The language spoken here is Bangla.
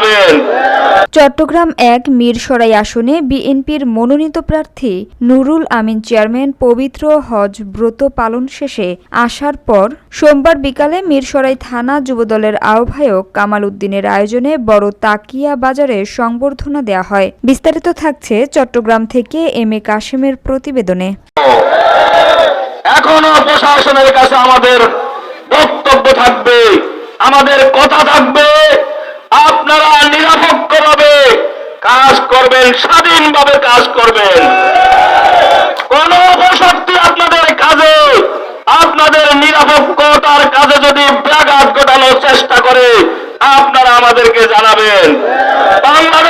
জানাবেন। চট্টগ্রাম ১ মিরসরাই আসনে বিএনপির মনোনীত প্রার্থী নুরুল আমিন চেয়ারম্যান পবিত্র হজ ব্রত পালন শেষে আসার পর সোমবার বিকালে মিরসরাই থানা যুবদলের আহ্বায়ক কামাল উদ্দিনের আয়োজনে বড় তাকিয়া বাজারে সংবর্ধনা দেয়া হয়। বিস্তারিত থাকছে চট্টগ্রাম থেকে এম এ কাশেমের প্রতিবেদনে। এখনো প্রশাসনের কাছে আমাদের বক্তব্য থাকবে, আমাদের কথা থাকবে। আপনারা নিরপেক্ষভাবে কাজ করবেন, স্বাধীনভাবে কাজ করবেন। কোন অপশক্তি আপনাদের কাজে, আপনাদের নিরপেক্ষতার কাজে যদি ব্যাঘাত ঘটানোর চেষ্টা করে, আপনারা আমাদেরকে জানাবেন। বাংলাদেশ